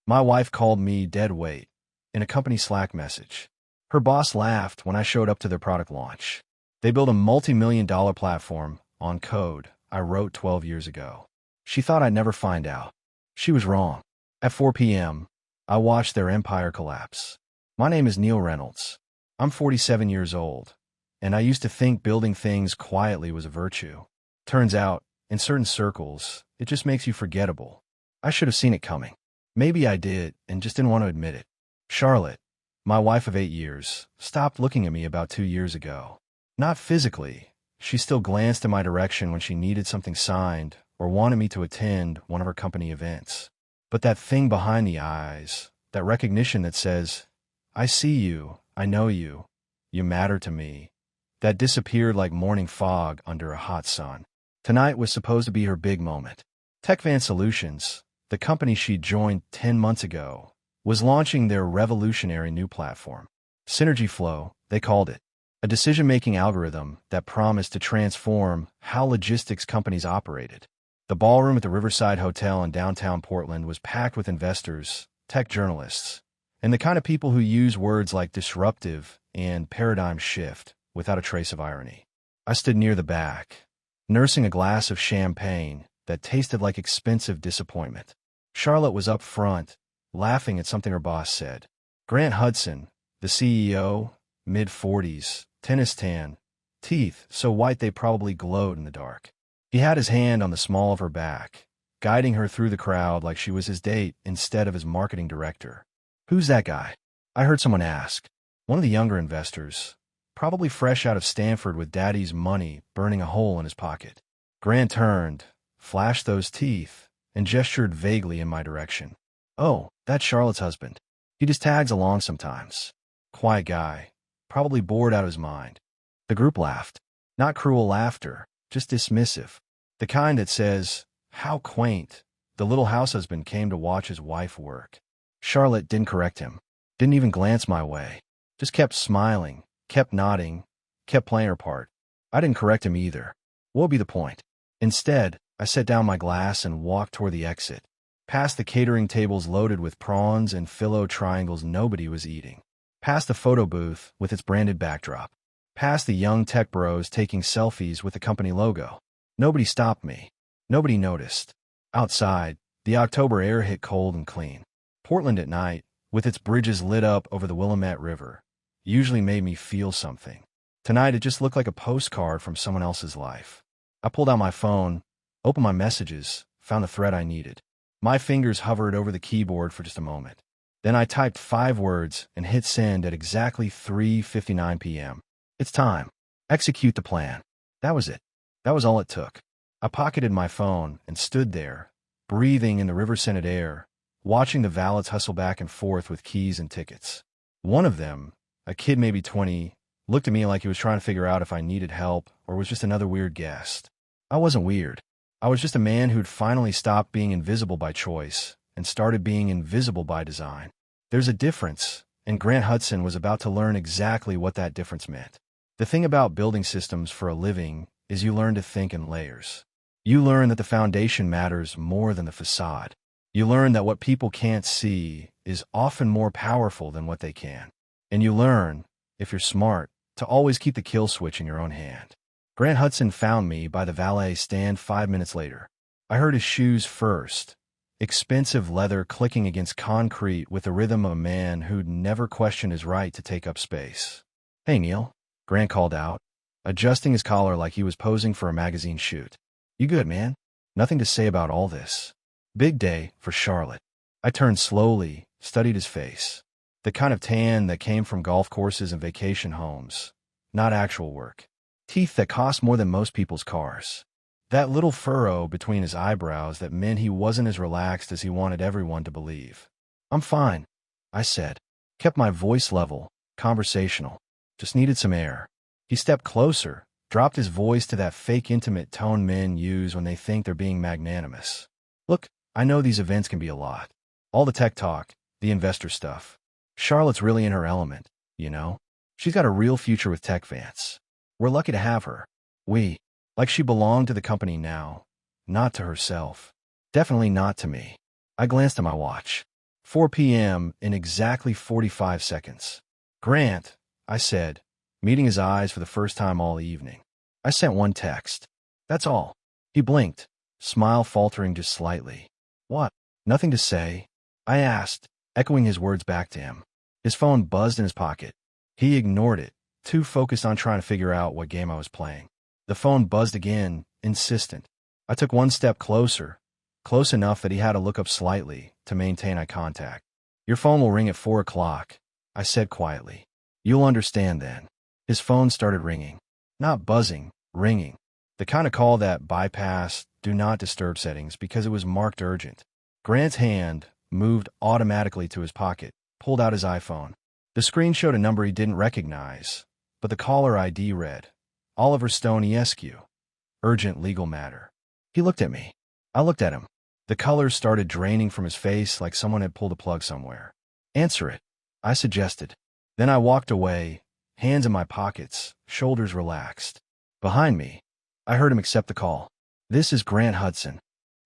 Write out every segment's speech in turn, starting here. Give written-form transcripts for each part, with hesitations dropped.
My wife called me dead weight in a company Slack message. Her boss laughed when I showed up to their product launch. They built a multi-million-dollar platform on code I wrote 12 years ago. She thought I'd never find out. She was wrong. At 4 p.m., I watched their empire collapse. My name is Neil Reynolds. I'm 47 years old, and I used to think building things quietly was a virtue. Turns out, in certain circles, it just makes you forgettable. I should have seen it coming. Maybe I did and just didn't want to admit it. Charlotte, my wife of 8 years, stopped looking at me about 2 years ago. Not physically. She still glanced in my direction when she needed something signed or wanted me to attend one of her company events. But that thing behind the eyes, that recognition that says, I see you, I know you, you matter to me, that disappeared like morning fog under a hot sun. Tonight was supposed to be her big moment. TechVance Solutions, the company she joined 10 months ago, was launching their revolutionary new platform. Synergy Flow, they called it. A decision-making algorithm that promised to transform how logistics companies operated. The ballroom at the Riverside Hotel in downtown Portland was packed with investors, tech journalists, and the kind of people who use words like disruptive and paradigm shift without a trace of irony. I stood near the back, nursing a glass of champagne that tasted like expensive disappointment. Charlotte was up front, laughing at something her boss said. Grant Hudson, the CEO, mid-40s, tennis tan, teeth so white they probably glowed in the dark. He had his hand on the small of her back, guiding her through the crowd like she was his date instead of his marketing director. Who's that guy? I heard someone ask. One of the younger investors, probably fresh out of Stanford with daddy's money burning a hole in his pocket. Grant turned, flashed those teeth, and gestured vaguely in my direction. Oh, that's Charlotte's husband. He just tags along sometimes. Quiet guy, probably bored out of his mind. The group laughed. Not cruel laughter, just dismissive. The kind that says, how quaint, the little house husband came to watch his wife work. Charlotte didn't correct him, didn't even glance my way, just kept smiling, kept nodding, kept playing her part. I didn't correct him either. What would be the point? Instead, I set down my glass and walked toward the exit, past the catering tables loaded with prawns and phyllo triangles nobody was eating, past the photo booth with its branded backdrop, past the young tech bros taking selfies with the company logo. Nobody stopped me. Nobody noticed. Outside, the October air hit cold and clean. Portland at night, with its bridges lit up over the Willamette River, usually made me feel something. Tonight it just looked like a postcard from someone else's life. I pulled out my phone, opened my messages, found the thread I needed. My fingers hovered over the keyboard for just a moment. Then I typed 5 words and hit send at exactly 3:59 p.m. It's time. Execute the plan. That was it. That was all it took. I pocketed my phone and stood there, breathing in the river-scented air, watching the valets hustle back and forth with keys and tickets. One of them, a kid maybe 20, looked at me like he was trying to figure out if I needed help or was just another weird guest. I wasn't weird. I was just a man who'd finally stopped being invisible by choice and started being invisible by design. There's a difference, and Grant Hudson was about to learn exactly what that difference meant. The thing about building systems for a living is you learn to think in layers. You learn that the foundation matters more than the facade. You learn that what people can't see is often more powerful than what they can. And you learn, if you're smart, to always keep the kill switch in your own hand. Grant Hudson found me by the valet stand 5 minutes later. I heard his shoes first, expensive leather clicking against concrete with the rhythm of a man who'd never questioned his right to take up space. Hey, Neil, Grant called out, adjusting his collar like he was posing for a magazine shoot. You good, man? Nothing to say about all this. Big day for Charlotte. I turned slowly, studied his face. The kind of tan that came from golf courses and vacation homes, not actual work. Teeth that cost more than most people's cars. That little furrow between his eyebrows that meant he wasn't as relaxed as he wanted everyone to believe. I'm fine, I said. Kept my voice level, conversational. Just needed some air. He stepped closer, dropped his voice to that fake intimate tone men use when they think they're being magnanimous. Look, I know these events can be a lot. All the tech talk, the investor stuff. Charlotte's really in her element, you know? She's got a real future with TechVance. We're lucky to have her. Like she belonged to the company now, not to herself. Definitely not to me. I glanced at my watch. 4 p.m. in exactly 45 seconds. Grant, I said, meeting his eyes for the first time all evening. I sent one text. That's all. He blinked, smile faltering just slightly. What? Nothing to say? I asked, echoing his words back to him. His phone buzzed in his pocket. He ignored it, too focused on trying to figure out what game I was playing. The phone buzzed again, insistent. I took one step closer, close enough that he had to look up slightly to maintain eye contact. Your phone will ring at 4 o'clock, I said quietly. You'll understand then. His phone started ringing. Not buzzing, ringing. The kind of call that bypassed do not disturb settings because it was marked urgent. Grant's hand moved automatically to his pocket, pulled out his iPhone. The screen showed a number he didn't recognize, but the caller ID read, Oliver Stone ESQ. Urgent legal matter. He looked at me. I looked at him. The colors started draining from his face like someone had pulled a plug somewhere. Answer it, I suggested. Then I walked away, hands in my pockets, shoulders relaxed. Behind me, I heard him accept the call. This is Grant Hudson.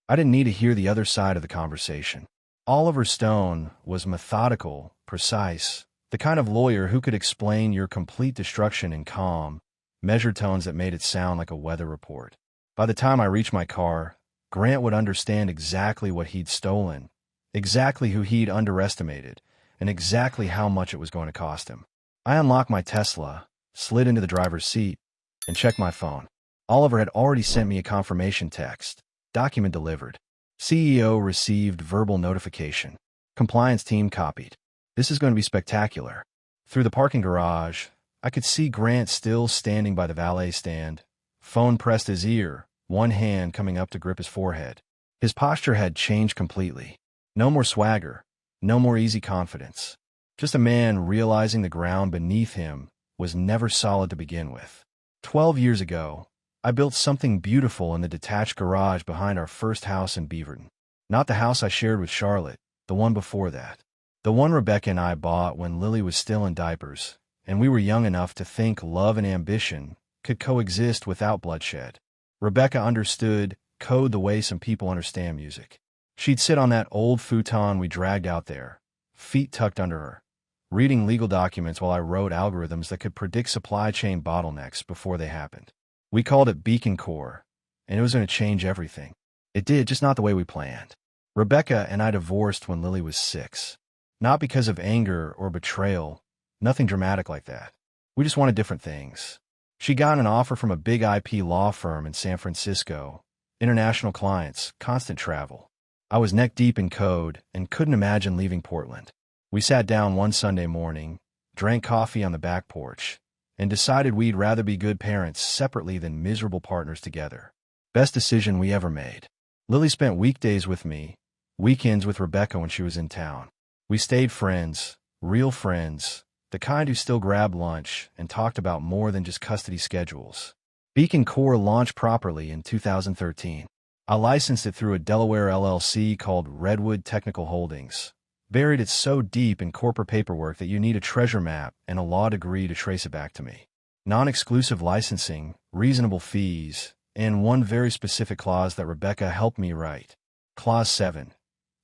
I didn't need to hear the other side of the conversation. Oliver Stone was methodical, precise, the kind of lawyer who could explain your complete destruction in calm, measured tones that made it sound like a weather report. By the time I reached my car, Grant would understand exactly what he'd stolen, exactly who he'd underestimated, and exactly how much it was going to cost him. I unlocked my Tesla, slid into the driver's seat, and checked my phone. Oliver had already sent me a confirmation text. Document delivered. CEO received verbal notification. Compliance team copied. This is going to be spectacular. Through the parking garage, I could see Grant still standing by the valet stand, phone pressed his ear, one hand coming up to grip his forehead. His posture had changed completely. No more swagger, no more easy confidence. Just a man realizing the ground beneath him was never solid to begin with. 12 years ago, I built something beautiful in the detached garage behind our first house in Beaverton. Not the house I shared with Charlotte, the one before that. The one Rebecca and I bought when Lily was still in diapers, and we were young enough to think love and ambition could coexist without bloodshed. Rebecca understood code the way some people understand music. She'd sit on that old futon we dragged out there, feet tucked under her, reading legal documents while I wrote algorithms that could predict supply chain bottlenecks before they happened. We called it Beacon Core, and it was going to change everything. It did, just not the way we planned. Rebecca and I divorced when Lily was 6. Not because of anger or betrayal, nothing dramatic like that. We just wanted different things. She got an offer from a big IP law firm in San Francisco, international clients, constant travel. I was neck deep in code and couldn't imagine leaving Portland. We sat down one Sunday morning, drank coffee on the back porch, and decided we'd rather be good parents separately than miserable partners together. Best decision we ever made. Lily spent weekdays with me, weekends with Rebecca when she was in town. We stayed friends, real friends, the kind who still grabbed lunch and talked about more than just custody schedules. Beacon Core launched properly in 2013. I licensed it through a Delaware LLC called Redwood Technical Holdings. Buried it so deep in corporate paperwork that you need a treasure map and a law degree to trace it back to me. Non-exclusive licensing, reasonable fees, and one very specific clause that Rebecca helped me write. Clause 7.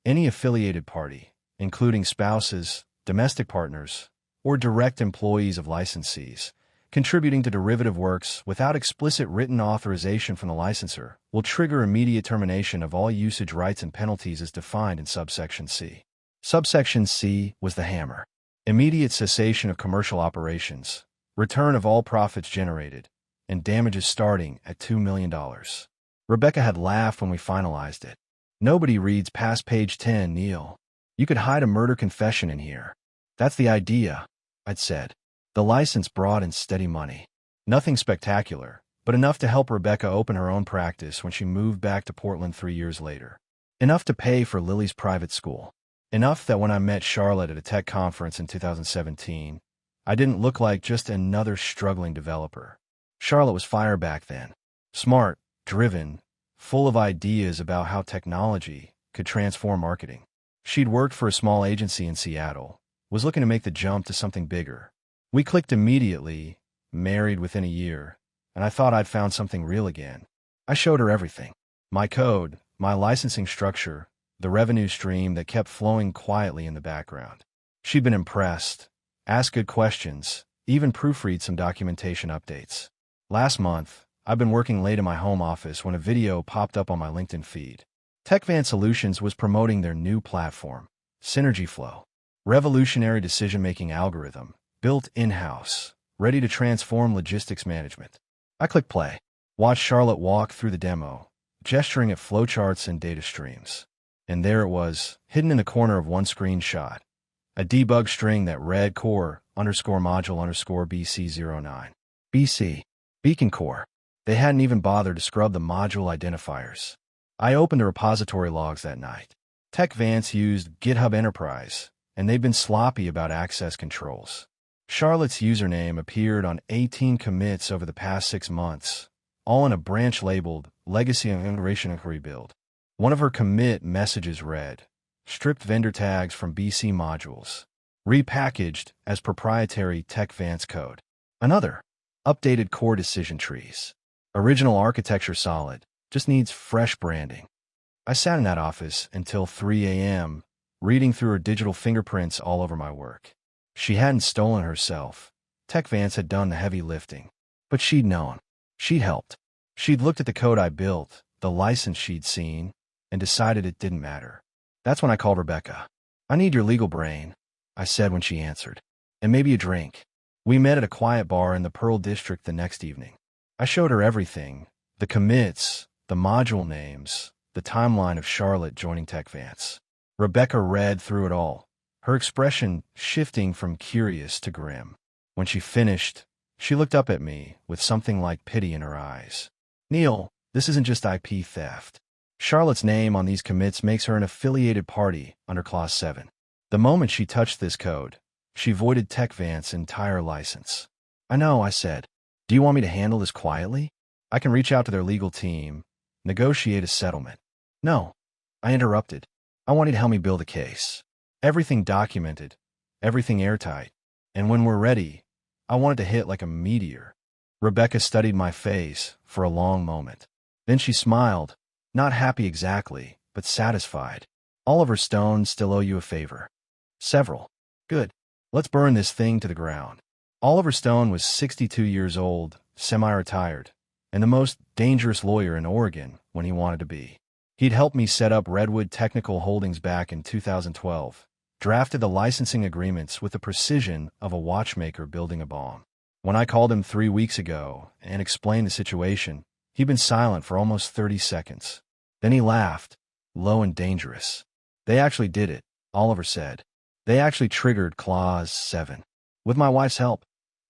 Any affiliated party, including spouses, domestic partners, or direct employees of licensees, contributing to derivative works without explicit written authorization from the licensor, will trigger immediate termination of all usage rights and penalties as defined in subsection C. Subsection C was the hammer. Immediate cessation of commercial operations, return of all profits generated, and damages starting at $2 million. Rebecca had laughed when we finalized it. Nobody reads past page 10, Neil. You could hide a murder confession in here. That's the idea, I'd said. The license brought in steady money. Nothing spectacular, but enough to help Rebecca open her own practice when she moved back to Portland 3 years later. Enough to pay for Lily's private school. Enough that when I met Charlotte at a tech conference in 2017, I didn't look like just another struggling developer. Charlotte was fire back then. Smart, driven, full of ideas about how technology could transform marketing. She'd worked for a small agency in Seattle, was looking to make the jump to something bigger. We clicked immediately, married within a year, and I thought I'd found something real again. I showed her everything. My code, my licensing structure, the revenue stream that kept flowing quietly in the background. She'd been impressed, asked good questions, even proofread some documentation updates. Last month, I've been working late in my home office when a video popped up on my LinkedIn feed. TechVant Solutions was promoting their new platform, SynergyFlow, revolutionary decision-making algorithm, built in-house, ready to transform logistics management. I clicked play, watched Charlotte walk through the demo, gesturing at flowcharts and data streams. And there it was, hidden in the corner of one screenshot, a debug string that read core_module_BC09. BC. Beacon Core. They hadn't even bothered to scrub the module identifiers. I opened the repository logs that night. TechVant used GitHub Enterprise, and they've been sloppy about access controls. Charlotte's username appeared on 18 commits over the past 6 months, all in a branch labeled Legacy and Integration and Rebuild. One of her commit messages read, stripped vendor tags from BC modules, repackaged as proprietary TechVant code. Another, updated core decision trees. Original architecture solid, just needs fresh branding. I sat in that office until 3 a.m., reading through her digital fingerprints all over my work. She hadn't stolen herself. TechVant had done the heavy lifting. But she'd known. She'd helped. She'd looked at the code I built, the license she'd seen, and decided it didn't matter. That's when I called Rebecca. "I need your legal brain," I said when she answered. "And maybe a drink." We met at a quiet bar in the Pearl District the next evening. I showed her everything, the commits, the module names, the timeline of Charlotte joining TechVant. Rebecca read through it all, her expression shifting from curious to grim. When she finished, she looked up at me with something like pity in her eyes. "Neil, this isn't just IP theft. Charlotte's name on these commits makes her an affiliated party under Clause 7. The moment she touched this code, she voided TechVant's entire license." "I know," I said. "Do you want me to handle this quietly? I can reach out to their legal team, negotiate a settlement." "No," I interrupted. "I want you to help me build a case. Everything documented, everything airtight. And when we're ready, I want it to hit like a meteor." Rebecca studied my face for a long moment. Then she smiled, not happy exactly, but satisfied. "Oliver Stone still owe you a favor." "Several." "Good. Let's burn this thing to the ground." Oliver Stone was 62 years old, semi-retired, and the most dangerous lawyer in Oregon when he wanted to be. He'd helped me set up Redwood Technical Holdings back in 2012, drafted the licensing agreements with the precision of a watchmaker building a bomb. When I called him 3 weeks ago and explained the situation, he'd been silent for almost 30 seconds. Then he laughed, low and dangerous. "They actually did it," Oliver said. "They actually triggered Clause 7. With my wife's help,"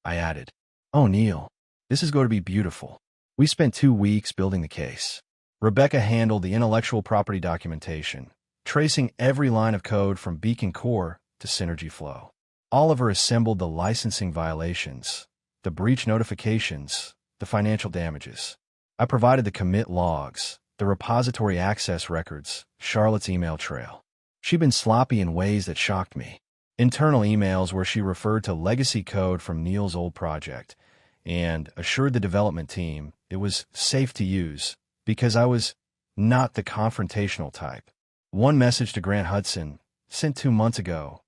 I added. "Oh, Neil, this is going to be beautiful." We spent 2 weeks building the case. Rebecca handled the intellectual property documentation, tracing every line of code from Beacon Core to SynergyFlow. Oliver assembled the licensing violations, the breach notifications, the financial damages. I provided the commit logs, the repository access records, Charlotte's email trail. She'd been sloppy in ways that shocked me. Internal emails where she referred to legacy code from Neil's old project and assured the development team it was safe to use because I was not the confrontational type. One message to Grant Hudson, sent 2 months ago: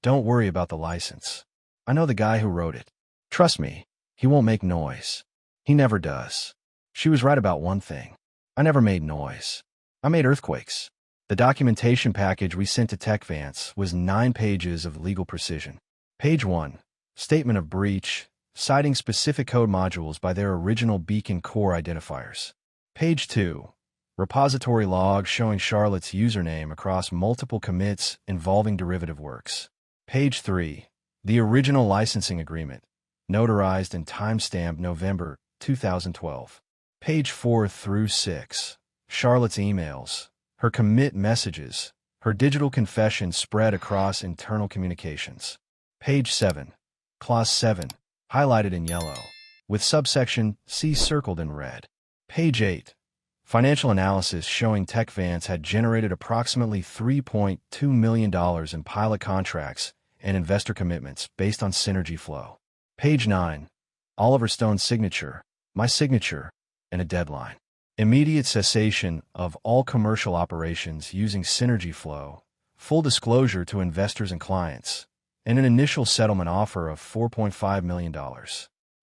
"Don't worry about the license. I know the guy who wrote it. Trust me, he won't make noise. He never does." She was right about one thing. I never made noise. I made earthquakes. The documentation package we sent to TechVant was 9 pages of legal precision. Page 1, statement of breach, citing specific code modules by their original Beacon Core identifiers. Page 2, repository log showing Charlotte's username across multiple commits involving derivative works. Page 3, the original licensing agreement, notarized and timestamped November 2012. Page 4 through 6, Charlotte's emails, her commit messages, her digital confession spread across internal communications. Page 7, Clause 7, highlighted in yellow, with subsection C circled in red. Page 8, financial analysis showing TechVant had generated approximately $3.2 million in pilot contracts and investor commitments based on SynergyFlow. Page 9, Oliver Stone's signature, my signature, and a deadline. Immediate cessation of all commercial operations using Synergy Flow, full disclosure to investors and clients, and an initial settlement offer of $4.5 million.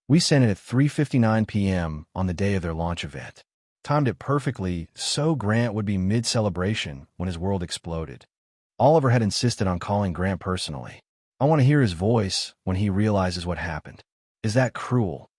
We sent it at 3:59 p.m. on the day of their launch event. Timed it perfectly so Grant would be mid-celebration when his world exploded. Oliver had insisted on calling Grant personally. I want to hear his voice when he realizes what happened. Is that cruel?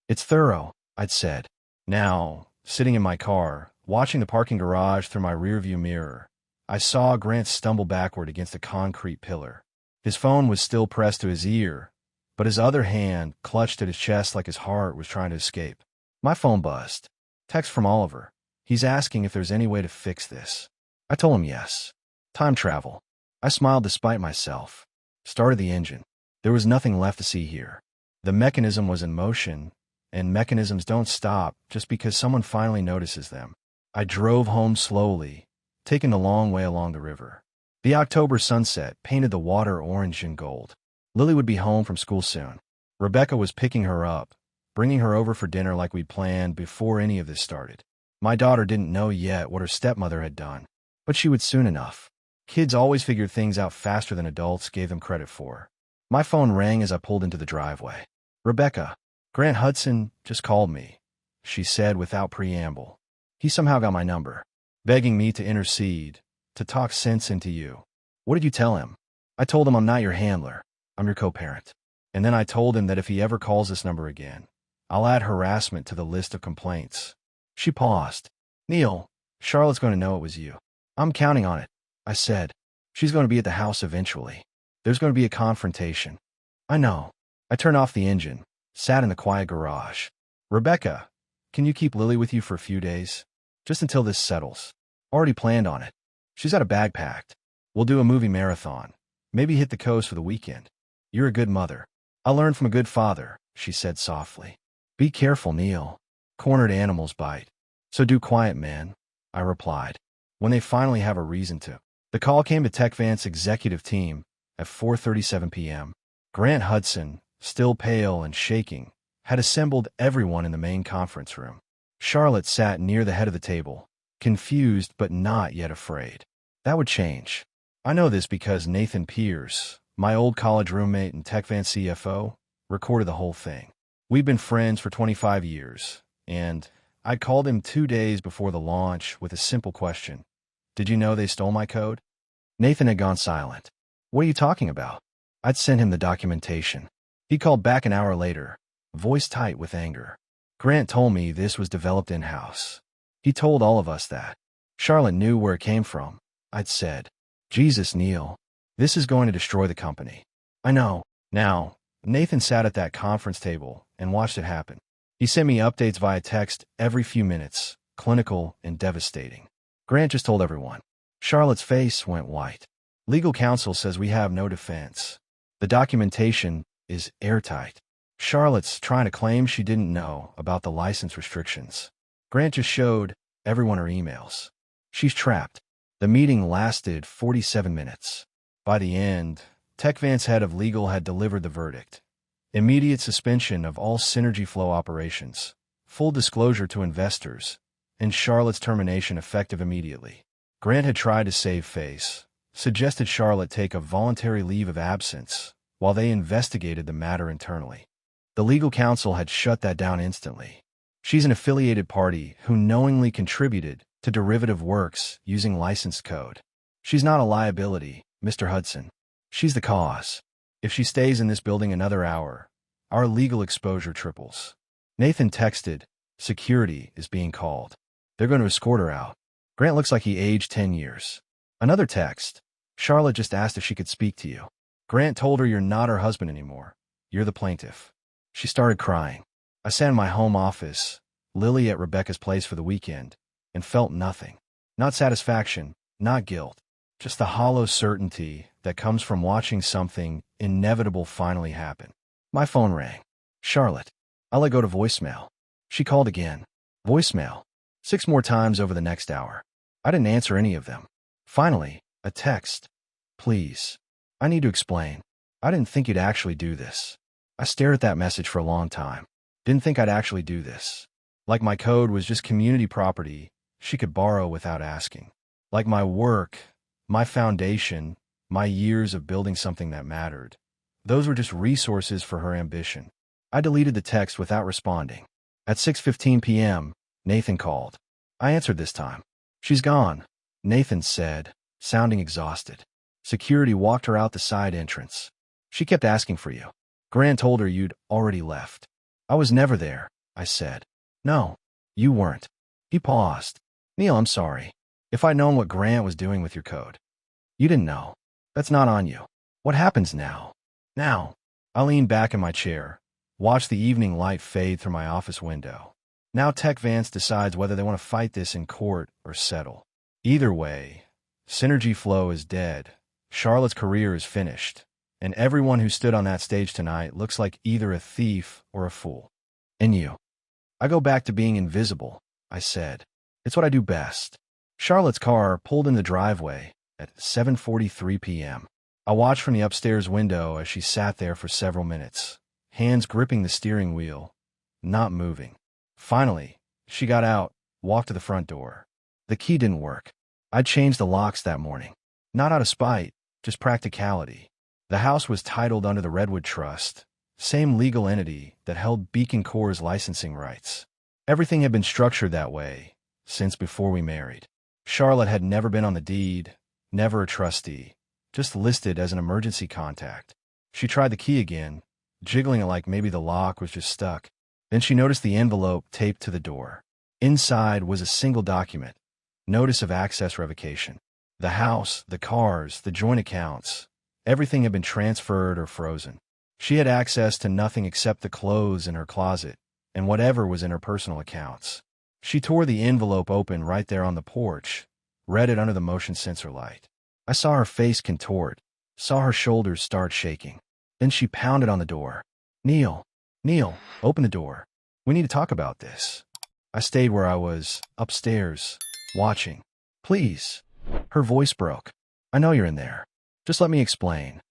It's thorough, I'd said. Now, sitting in my car, watching the parking garage through my rearview mirror, I saw Grant stumble backward against a concrete pillar. His phone was still pressed to his ear, but his other hand clutched at his chest like his heart was trying to escape. My phone buzzed. Text from Oliver. He's asking if there's any way to fix this. I told him yes. Time travel. I smiled despite myself. Started the engine. There was nothing left to see here. The mechanism was in motion, and mechanisms don't stop just because someone finally notices them. I drove home slowly, taking the long way along the river. The October sunset painted the water orange and gold. Lily would be home from school soon. Rebecca was picking her up, bringing her over for dinner like we'd planned before any of this started. My daughter didn't know yet what her stepmother had done, but she would soon enough. Kids always figured things out faster than adults gave them credit for. My phone rang as I pulled into the driveway. Rebecca, Grant Hudson just called me, she said without preamble. He somehow got my number, begging me to intercede, to talk sense into you. What did you tell him? I told him I'm not your handler. I'm your co-parent. And then I told him that if he ever calls this number again, I'll add harassment to the list of complaints. She paused. Neil, Charlotte's going to know it was you. I'm counting on it, I said. She's going to be at the house eventually. There's going to be a confrontation. I know. I turned off the engine, sat in the quiet garage. Rebecca, can you keep Lily with you for a few days? Just until this settles. Already planned on it. She's got a bag packed. We'll do a movie marathon. Maybe hit the coast for the weekend. You're a good mother. I learned from a good father, she said softly. Be careful, Neil. Cornered animals bite. So do quiet, man, I replied, when they finally have a reason to. The call came to TechVant's executive team at 4:37 p.m. Grant Hudson, still pale and shaking, had assembled everyone in the main conference room. Charlotte sat near the head of the table, confused but not yet afraid. That would change. I know this because Nathan Pierce, my old college roommate and TechVant CFO, recorded the whole thing. We'd been friends for 25 years, and I called him 2 days before the launch with a simple question. Did you know they stole my code? Nathan had gone silent. What are you talking about? I'd sent him the documentation. He called back an hour later, voice tight with anger. Grant told me this was developed in-house. He told all of us that. Charlotte knew where it came from, I'd said. Jesus, Neil. This is going to destroy the company. I know. Now, Nathan sat at that conference table and watched it happen. He sent me updates via text every few minutes, clinical and devastating. Grant just told everyone. Charlotte's face went white. Legal counsel says we have no defense. The documentation is airtight. Charlotte's trying to claim she didn't know about the license restrictions. Grant just showed everyone her emails. She's trapped. The meeting lasted 47 minutes. By the end, TechVant's head of legal had delivered the verdict. Immediate suspension of all Synergy Flow operations, full disclosure to investors, and Charlotte's termination effective immediately. Grant had tried to save face, suggested Charlotte take a voluntary leave of absence while they investigated the matter internally. The legal counsel had shut that down instantly. She's an affiliated party who knowingly contributed to derivative works using licensed code. She's not a liability, Mr. Hudson. She's the cause. If she stays in this building another hour, our legal exposure triples. Nathan texted, security is being called. They're going to escort her out. Grant looks like he aged 10 years. Another text. Charlotte just asked if she could speak to you. Grant told her you're not her husband anymore. You're the plaintiff. She started crying. I sat in my home office, Lily at Rebecca's place for the weekend, and felt nothing. Not satisfaction, not guilt, just the hollow certainty that comes from watching something inevitable finally happen. My phone rang. Charlotte. I let go to voicemail. She called again. Voicemail. 6 more times over the next hour. I didn't answer any of them. Finally, a text. Please. I need to explain. I didn't think you'd actually do this. I stared at that message for a long time. Didn't think I'd actually do this. Like my code was just community property she could borrow without asking. Like my work, my foundation, my years of building something that mattered. Those were just resources for her ambition. I deleted the text without responding. At 6:15 p.m., Nathan called. I answered this time. "She's gone," Nathan said, sounding exhausted. "Security walked her out the side entrance. She kept asking for you. Grant told her you'd already left." "I was never there," I said. "No, you weren't." He paused. "Neil, I'm sorry. If I'd known what Grant was doing with your code." "You didn't know. That's not on you. What happens now?" "Now." I leaned back in my chair, watched the evening light fade through my office window. Now Tech Vance decides whether they want to fight this in court or settle. Either way, Synergy Flow is dead, Charlotte's career is finished, and everyone who stood on that stage tonight looks like either a thief or a fool. And you? "I go back to being invisible," I said. "It's what I do best." Charlotte's car pulled in the driveway at 7:43 p.m. I watched from the upstairs window as she sat there for several minutes, hands gripping the steering wheel, not moving. Finally, she got out, walked to the front door. The key didn't work. I'd changed the locks that morning. Not out of spite, just practicality. The house was titled under the Redwood Trust, same legal entity that held Beacon Core's licensing rights. Everything had been structured that way since before we married. Charlotte had never been on the deed, never a trustee, just listed as an emergency contact. She tried the key again, jiggling it like maybe the lock was just stuck. Then she noticed the envelope taped to the door. Inside was a single document, notice of access revocation. The house, the cars, the joint accounts, everything had been transferred or frozen. She had access to nothing except the clothes in her closet and whatever was in her personal accounts. She tore the envelope open right there on the porch, read it under the motion sensor light. I saw her face contort, saw her shoulders start shaking. Then she pounded on the door. Neil, open the door. We need to talk about this." I stayed where I was, upstairs, watching. "Please." Her voice broke. "I know you're in there. Just let me explain."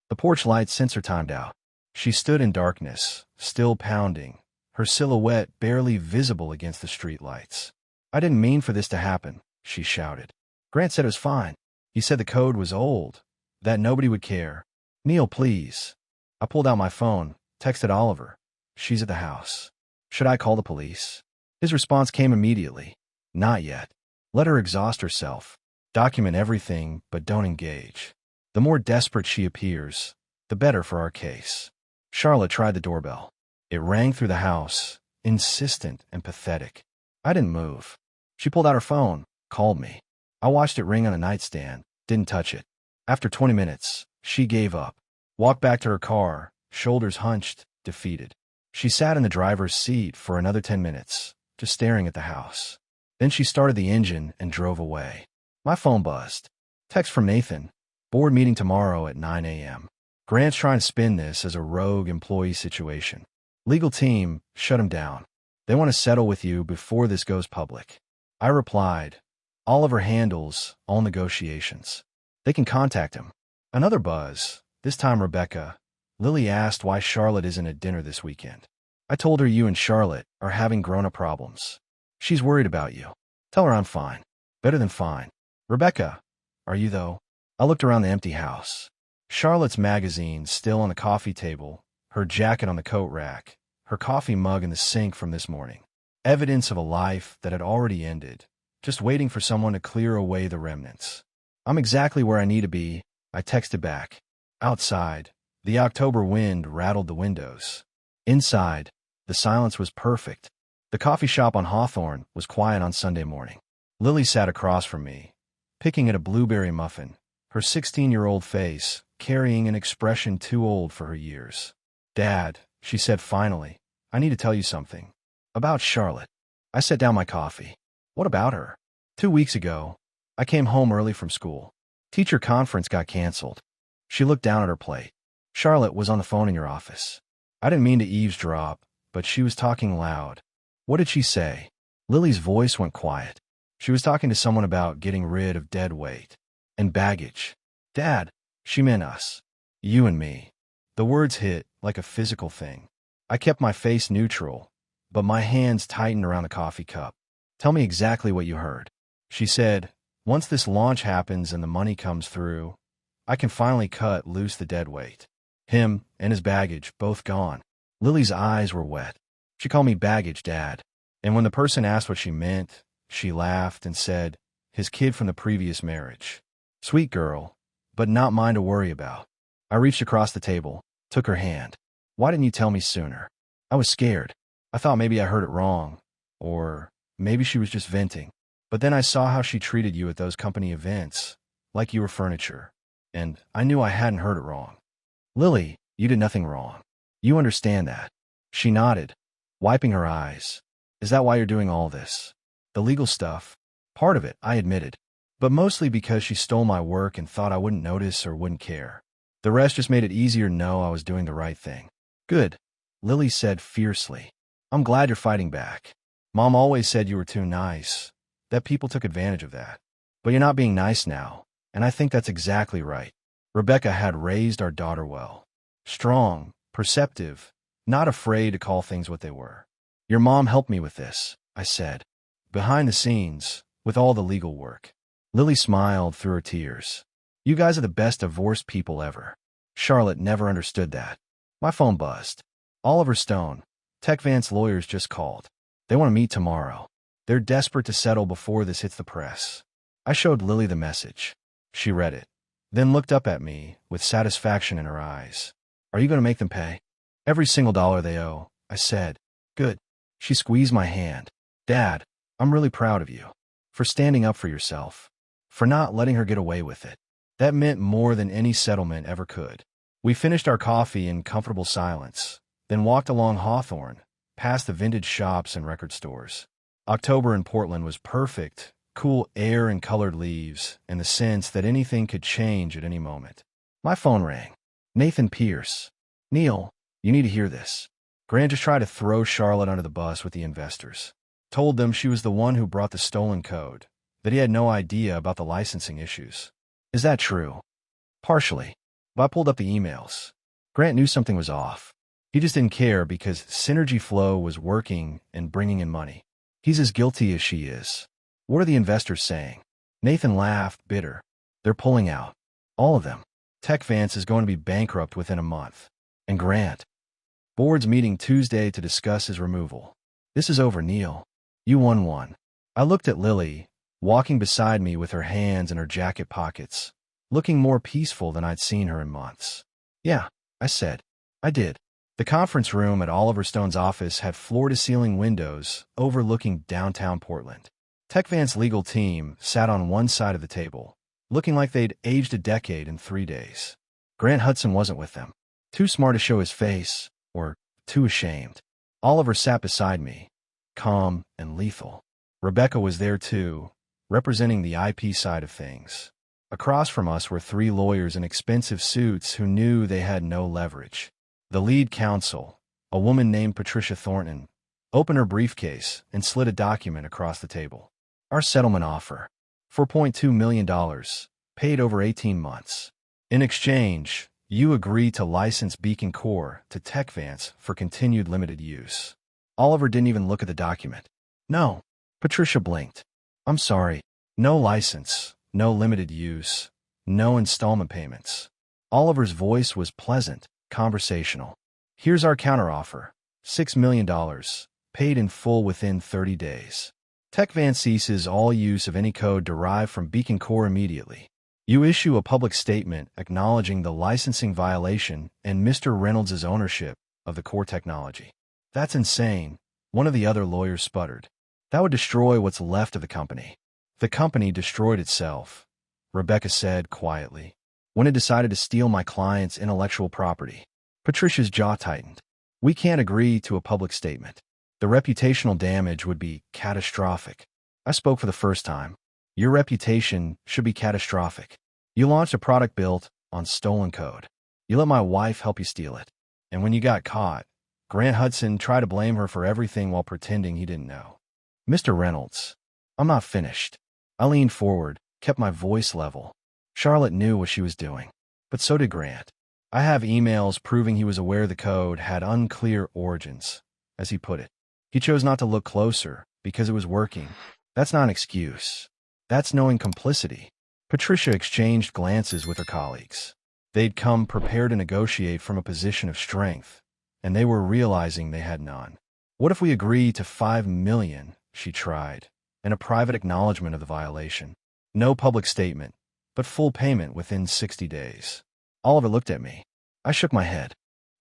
The porch light sensor timed out. She stood in darkness, still pounding, her silhouette barely visible against the street lights. "I didn't mean for this to happen," she shouted. "Grant said it was fine. He said the code was old, that nobody would care. Neil, please." I pulled out my phone, texted Oliver. "She's at the house. Should I call the police?" His response came immediately. "Not yet. Let her exhaust herself. Document everything, but don't engage. The more desperate she appears, the better for our case." Charlotte tried the doorbell. It rang through the house, insistent and pathetic. I didn't move. She pulled out her phone, called me. I watched it ring on a nightstand, didn't touch it. After 20 minutes, she gave up, walked back to her car, shoulders hunched, defeated. She sat in the driver's seat for another 10 minutes, just staring at the house. Then she started the engine and drove away. My phone buzzed. Text from Nathan. "Board meeting tomorrow at 9 a.m. Grant's trying to spin this as a rogue employee situation. Legal team, shut him down. They want to settle with you before this goes public." I replied, "Oliver handles all negotiations. They can contact him." Another buzz, this time Rebecca. "Lily asked why Charlotte isn't at dinner this weekend. I told her you and Charlotte are having grown-up problems. She's worried about you. Tell her I'm fine. Better than fine." "Rebecca, are you though?" I looked around the empty house. Charlotte's magazine still on the coffee table, her jacket on the coat rack, her coffee mug in the sink from this morning. Evidence of a life that had already ended, just waiting for someone to clear away the remnants. "I'm exactly where I need to be," I texted back. Outside, the October wind rattled the windows. Inside, the silence was perfect. The coffee shop on Hawthorne was quiet on Sunday morning. Lily sat across from me, picking at a blueberry muffin, her 16-year-old face carrying an expression too old for her years. "Dad," she said finally, "I need to tell you something. About Charlotte." I set down my coffee. "What about her?" 2 weeks ago, I came home early from school. Teacher conference got canceled." She looked down at her plate. "Charlotte was on the phone in your office. I didn't mean to eavesdrop, but she was talking loud." "What did she say?" Lily's voice went quiet. "She was talking to someone about getting rid of dead weight and baggage." "Dad," she meant us. "You and me." The words hit like a physical thing. I kept my face neutral, but my hands tightened around the coffee cup. Tell me exactly what you heard. She said, once this launch happens and the money comes through, I can finally cut loose the dead weight. Him and his baggage, both gone. Lily's eyes were wet. She called me baggage, Dad. And when the person asked what she meant, she laughed and said, his kid from the previous marriage. Sweet girl, but not mine to worry about. I reached across the table, took her hand. Why didn't you tell me sooner? I was scared. I thought maybe I heard it wrong, or maybe she was just venting. But then I saw how she treated you at those company events, like you were furniture, and I knew I hadn't heard it wrong. Lily, you did nothing wrong. You understand that. She nodded, wiping her eyes. Is that why you're doing all this? The legal stuff? Part of it, I admitted. But mostly because she stole my work and thought I wouldn't notice or wouldn't care. The rest just made it easier to know I was doing the right thing. Good, Lily said fiercely. I'm glad you're fighting back. Mom always said you were too nice, that people took advantage of that. But you're not being nice now, and I think that's exactly right. Rebecca had raised our daughter well. Strong, perceptive, not afraid to call things what they were. Your mom helped me with this, I said. Behind the scenes, with all the legal work. Lily smiled through her tears. You guys are the best divorced people ever. Charlotte never understood that. My phone buzzed. Oliver Stone, TechVance lawyers just called. They want to meet tomorrow. They're desperate to settle before this hits the press. I showed Lily the message. She read it, then looked up at me with satisfaction in her eyes. Are you going to make them pay? Every single dollar they owe, I said. Good. She squeezed my hand. Dad, I'm really proud of you. For standing up for yourself. For not letting her get away with it. That meant more than any settlement ever could. We finished our coffee in comfortable silence, then walked along Hawthorne, past the vintage shops and record stores. October in Portland was perfect, cool air and colored leaves, and the sense that anything could change at any moment. My phone rang. Nathan Pierce. Neil, you need to hear this. Grant just tried to throw Charlotte under the bus with the investors. Told them she was the one who brought the stolen code, that he had no idea about the licensing issues. Is that true? Partially. But I pulled up the emails. Grant knew something was off. He just didn't care because Synergy Flow was working and bringing in money. He's as guilty as she is. What are the investors saying? Nathan laughed, bitter. They're pulling out. All of them. TechVance is going to be bankrupt within a month. And Grant. Board's meeting Tuesday to discuss his removal. This is over, Neil. You won one. I looked at Lily, walking beside me with her hands in her jacket pockets, looking more peaceful than I'd seen her in months. Yeah, I said. I did. The conference room at Oliver Stone's office had floor-to-ceiling windows overlooking downtown Portland. TechVance's legal team sat on one side of the table, looking like they'd aged a decade in 3 days. Grant Hudson wasn't with them. Too smart to show his face, or too ashamed. Oliver sat beside me, calm and lethal. Rebecca was there too, representing the IP side of things. Across from us were 3 lawyers in expensive suits who knew they had no leverage. The lead counsel, a woman named Patricia Thornton, opened her briefcase and slid a document across the table. Our settlement offer, $4.2 million, paid over 18 months. In exchange, you agree to license Beacon Core to TechVance for continued limited use. Oliver didn't even look at the document. No. Patricia blinked. I'm sorry. No license, no limited use, no installment payments. Oliver's voice was pleasant, conversational. Here's our counteroffer. $6 million, paid in full within 30 days. TechVance ceases all use of any code derived from Beacon Core immediately. You issue a public statement acknowledging the licensing violation and Mr. Reynolds' ownership of the core technology. That's insane, one of the other lawyers sputtered. That would destroy what's left of the company. The company destroyed itself, Rebecca said quietly, when it decided to steal my client's intellectual property. Patricia's jaw tightened. We can't agree to a public statement. The reputational damage would be catastrophic. I spoke for the first time. Your reputation should be catastrophic. You launched a product built on stolen code. You let my wife help you steal it. And when you got caught, Grant Hudson tried to blame her for everything while pretending he didn't know. Mr. Reynolds, I'm not finished. I leaned forward, kept my voice level. Charlotte knew what she was doing, but so did Grant. I have emails proving he was aware the code had unclear origins, as he put it. He chose not to look closer because it was working. That's not an excuse. That's knowing complicity. Patricia exchanged glances with her colleagues. They'd come prepared to negotiate from a position of strength, and they were realizing they had none. What if we agree to $5 million, she tried, and a private acknowledgement of the violation? No public statement, but full payment within 60 days. Oliver looked at me. I shook my head.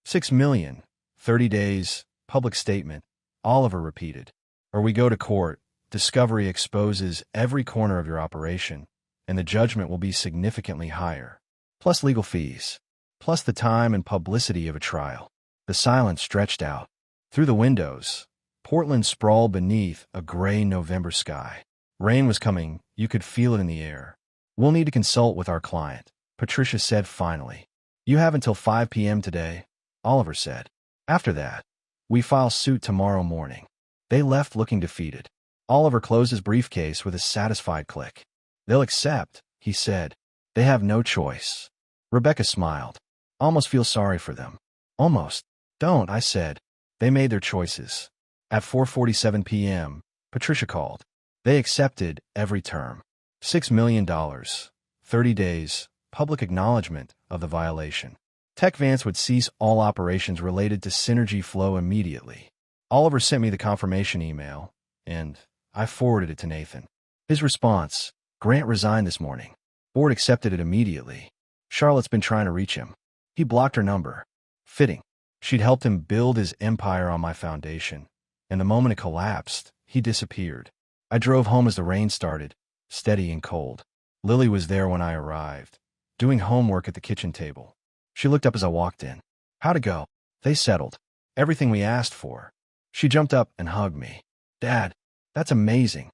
$6 million, 30 days, public statement, Oliver repeated. Or we go to court, discovery exposes every corner of your operation, and the judgment will be significantly higher. Plus legal fees, plus the time and publicity of a trial. The silence stretched out. Through the windows, Portland sprawled beneath a gray November sky. Rain was coming, you could feel it in the air. We'll need to consult with our client, Patricia said finally. You have until 5 p.m. today, Oliver said. After that, we file suit tomorrow morning. They left looking defeated. Oliver closed his briefcase with a satisfied click. They'll accept, he said. They have no choice. Rebecca smiled. Almost feel sorry for them. Almost. Don't, I said. They made their choices. At 4:47 p.m., Patricia called. They accepted every term. $6 million, 30 days, public acknowledgement of the violation. TechVance would cease all operations related to Synergy Flow immediately. Oliver sent me the confirmation email, and I forwarded it to Nathan. His response, Grant resigned this morning. Board accepted it immediately. Charlotte's been trying to reach him. He blocked her number. Fitting. She'd helped him build his empire on my foundation, and the moment it collapsed, he disappeared. I drove home as the rain started, steady and cold. Lily was there when I arrived, doing homework at the kitchen table. She looked up as I walked in. How'd it go? They settled. Everything we asked for. She jumped up and hugged me. Dad, that's amazing.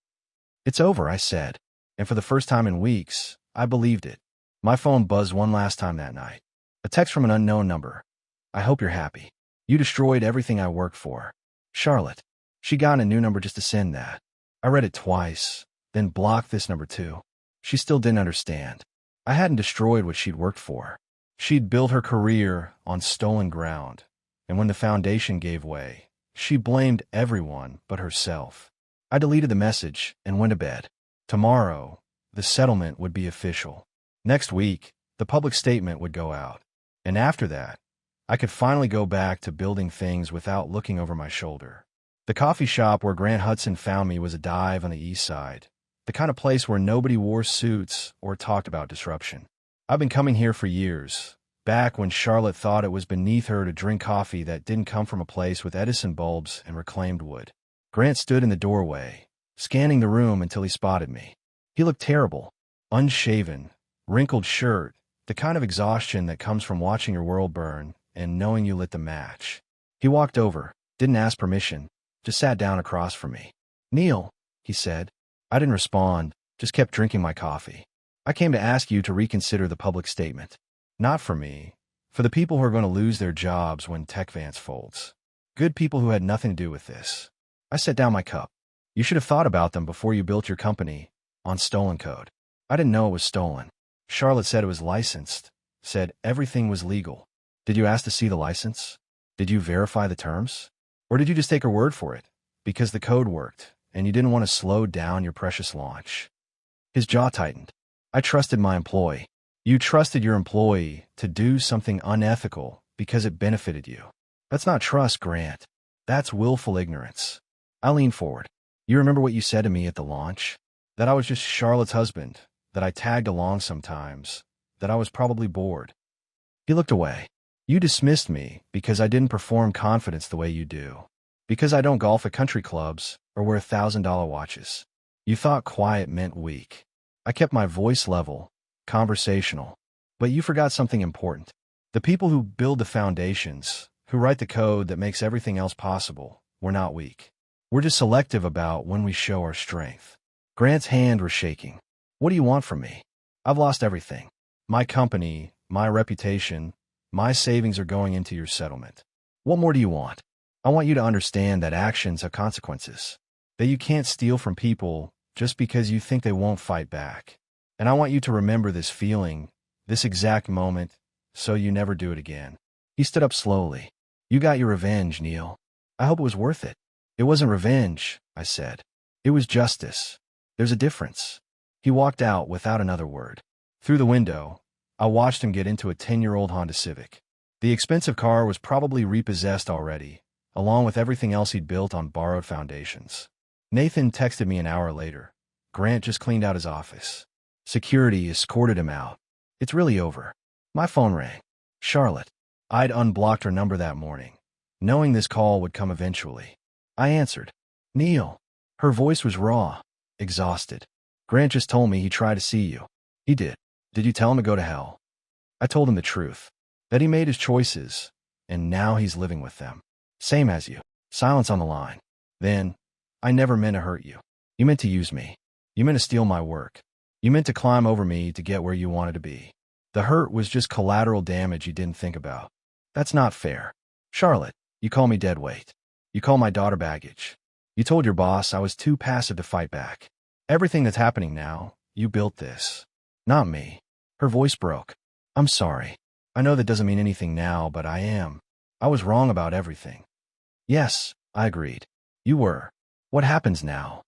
It's over, I said, and for the first time in weeks, I believed it. My phone buzzed one last time that night. A text from an unknown number. I hope you're happy. You destroyed everything I worked for. Charlotte. She got a new number just to send that. I read it twice, then blocked this number too. She still didn't understand. I hadn't destroyed what she'd worked for. She'd built her career on stolen ground, and when the foundation gave way, she blamed everyone but herself. I deleted the message and went to bed. Tomorrow, the settlement would be official. Next week, the public statement would go out. And after that, I could finally go back to building things without looking over my shoulder. The coffee shop where Grant Hudson found me was a dive on the east side, the kind of place where nobody wore suits or talked about disruption. I've been coming here for years, back when Charlotte thought it was beneath her to drink coffee that didn't come from a place with Edison bulbs and reclaimed wood. Grant stood in the doorway, scanning the room until he spotted me. He looked terrible, unshaven, wrinkled shirt, the kind of exhaustion that comes from watching your world burn and knowing you lit the match. He walked over, didn't ask permission, just sat down across from me. Neil, he said. I didn't respond, just kept drinking my coffee. I came to ask you to reconsider the public statement. Not for me, for the people who are going to lose their jobs when TechVance folds. Good people who had nothing to do with this. I set down my cup. You should have thought about them before you built your company on stolen code. I didn't know it was stolen. Charlotte said it was licensed, said everything was legal. Did you ask to see the license? Did you verify the terms? Or did you just take her word for it, because the code worked, and you didn't want to slow down your precious launch? His jaw tightened. I trusted my employee. You trusted your employee to do something unethical because it benefited you. That's not trust, Grant. That's willful ignorance. I leaned forward. You remember what you said to me at the launch? That I was just Charlotte's husband, that I tagged along sometimes, that I was probably bored. He looked away. You dismissed me because I didn't perform confidence the way you do, because I don't golf at country clubs or wear $1,000 watches. You thought quiet meant weak. I kept my voice level, conversational. But you forgot something important. The people who build the foundations, who write the code that makes everything else possible, we're not weak. We're just selective about when we show our strength. Grant's hand was shaking. What do you want from me? I've lost everything. My company, my reputation, my savings are going into your settlement. What more do you want? I want you to understand that actions have consequences, that you can't steal from people just because you think they won't fight back. And I want you to remember this feeling, this exact moment, so you never do it again. He stood up slowly. You got your revenge, Neil. I hope it was worth it. It wasn't revenge, I said. It was justice. There's a difference. He walked out without another word. Through the window, I watched him get into a 10-year-old Honda Civic. The expensive car was probably repossessed already, along with everything else he'd built on borrowed foundations. Nathan texted me an hour later. Grant just cleaned out his office. Security escorted him out. It's really over. My phone rang. Charlotte. I'd unblocked her number that morning, knowing this call would come eventually. I answered. Neil. Her voice was raw, exhausted. Grant just told me he tried to see you. He did. Did you tell him to go to hell? I told him the truth. That he made his choices, and now he's living with them. Same as you. Silence on the line. Then, I never meant to hurt you. You meant to use me. You meant to steal my work. You meant to climb over me to get where you wanted to be. The hurt was just collateral damage you didn't think about. That's not fair. Charlotte, you call me dead weight. You call my daughter baggage. You told your boss I was too passive to fight back. Everything that's happening now, you built this. Not me. Her voice broke. I'm sorry. I know that doesn't mean anything now, but I am. I was wrong about everything. Yes, I agreed. You were. What happens now?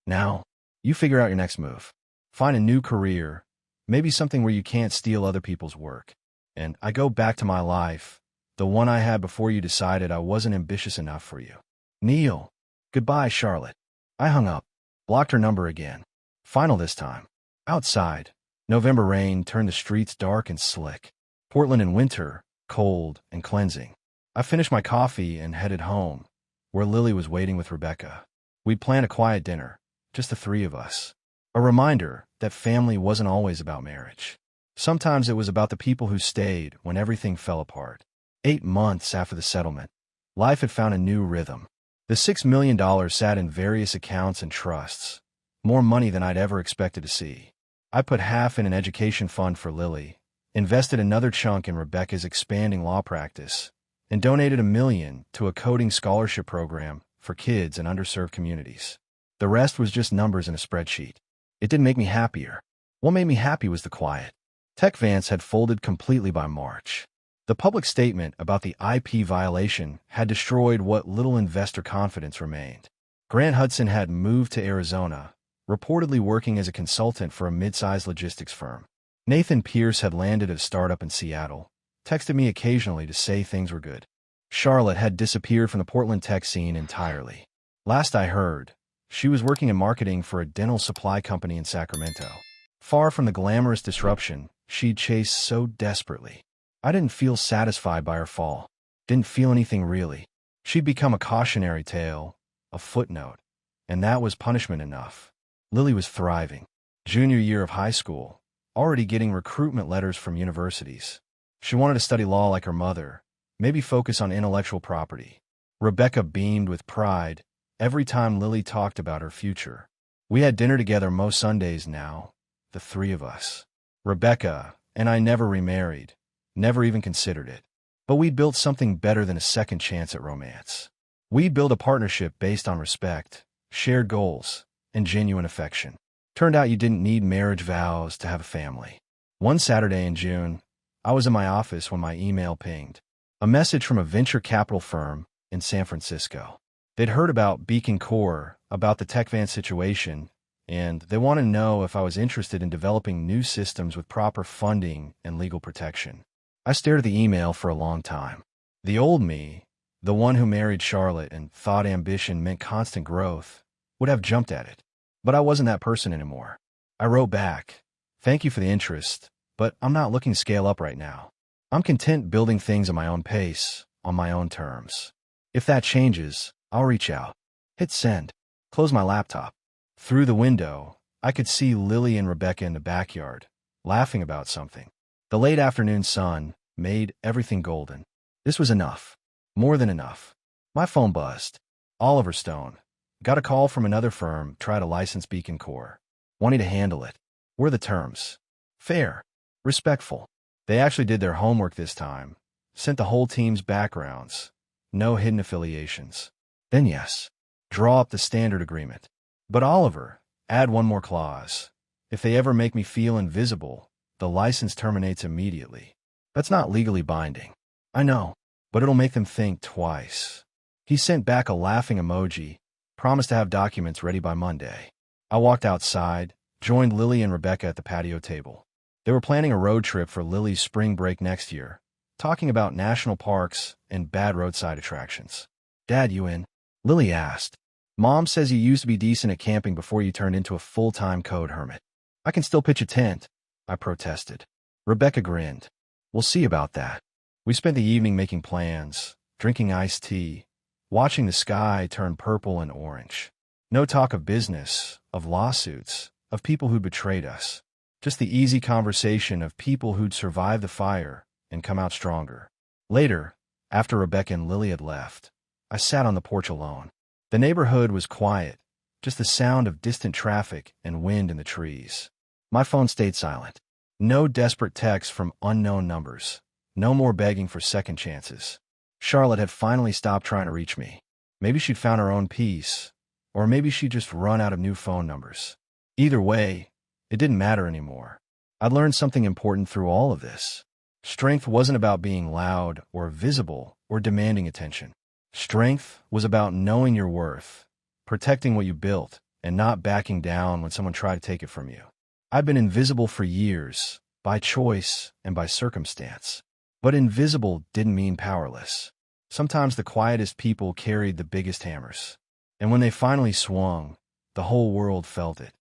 Now, you figure out your next move. Find a new career, maybe something where you can't steal other people's work. And I go back to my life, the one I had before you decided I wasn't ambitious enough for you. Neil. Goodbye, Charlotte. I hung up, blocked her number again. Final this time. Outside, November rain turned the streets dark and slick. Portland in winter, cold and cleansing. I finished my coffee and headed home, where Lily was waiting with Rebecca. We'd planned a quiet dinner, just the three of us. A reminder that family wasn't always about marriage. Sometimes it was about the people who stayed when everything fell apart. 8 months after the settlement, life had found a new rhythm. The $6 million sat in various accounts and trusts, more money than I'd ever expected to see. I put half in an education fund for Lily, invested another chunk in Rebecca's expanding law practice, and donated $1 million to a coding scholarship program for kids in underserved communities. The rest was just numbers in a spreadsheet. It didn't make me happier. What made me happy was the quiet. TechVance had folded completely by March. The public statement about the IP violation had destroyed what little investor confidence remained. Grant Hudson had moved to Arizona, reportedly working as a consultant for a mid-sized logistics firm. Nathan Pierce had landed at a startup in Seattle, texted me occasionally to say things were good. Charlotte had disappeared from the Portland tech scene entirely. Last I heard, she was working in marketing for a dental supply company in Sacramento. Far from the glamorous disruption she'd chased so desperately. I didn't feel satisfied by her fall. Didn't feel anything really. She'd become a cautionary tale, a footnote, and that was punishment enough. Lily was thriving. Junior year of high school, already getting recruitment letters from universities. She wanted to study law like her mother, maybe focus on intellectual property. Rebecca beamed with pride every time Lily talked about her future. We had dinner together most Sundays now, the three of us. Rebecca and I never remarried, never even considered it. But we built something better than a second chance at romance. We built a partnership based on respect, shared goals, and genuine affection. Turned out you didn't need marriage vows to have a family. One Saturday in June, I was in my office when my email pinged. A message from a venture capital firm in San Francisco. They'd heard about Beacon Core, about the TechVance situation, and they wanted to know if I was interested in developing new systems with proper funding and legal protection. I stared at the email for a long time. The old me, the one who married Charlotte and thought ambition meant constant growth, would have jumped at it. But I wasn't that person anymore. I wrote back, "Thank you for the interest, but I'm not looking to scale up right now. I'm content building things at my own pace, on my own terms. If that changes, I'll reach out." Hit send. Close my laptop. Through the window, I could see Lily and Rebecca in the backyard, laughing about something. The late afternoon sun made everything golden. This was enough. More than enough. My phone buzzed. Oliver Stone. Got a call from another firm, tried to license Beacon Core. Wanting to handle it. Were the terms fair? Respectful? They actually did their homework this time. Sent the whole team's backgrounds. No hidden affiliations. Then yes. Draw up the standard agreement. But Oliver, add one more clause. If they ever make me feel invisible, the license terminates immediately. That's not legally binding. I know, but it'll make them think twice. He sent back a laughing emoji, Promised to have documents ready by Monday. I walked outside, joined Lily and Rebecca at the patio table. They were planning a road trip for Lily's spring break next year, talking about national parks and bad roadside attractions. Dad, you in? Lily asked. Mom says you used to be decent at camping before you turned into a full-time code hermit. I can still pitch a tent, I protested. Rebecca grinned. We'll see about that. We spent the evening making plans, drinking iced tea, watching the sky turn purple and orange. No talk of business, of lawsuits, of people who'd betrayed us. Just the easy conversation of people who'd survived the fire and come out stronger. Later, after Rebecca and Lily had left, I sat on the porch alone. The neighborhood was quiet, just the sound of distant traffic and wind in the trees. My phone stayed silent. No desperate texts from unknown numbers. No more begging for second chances. Charlotte had finally stopped trying to reach me. Maybe she'd found her own peace, or maybe she'd just run out of new phone numbers. Either way, it didn't matter anymore. I'd learned something important through all of this. Strength wasn't about being loud or visible or demanding attention. Strength was about knowing your worth, protecting what you built, and not backing down when someone tried to take it from you. I'd been invisible for years, by choice and by circumstance. But invisible didn't mean powerless. Sometimes the quietest people carried the biggest hammers. And when they finally swung, the whole world felt it.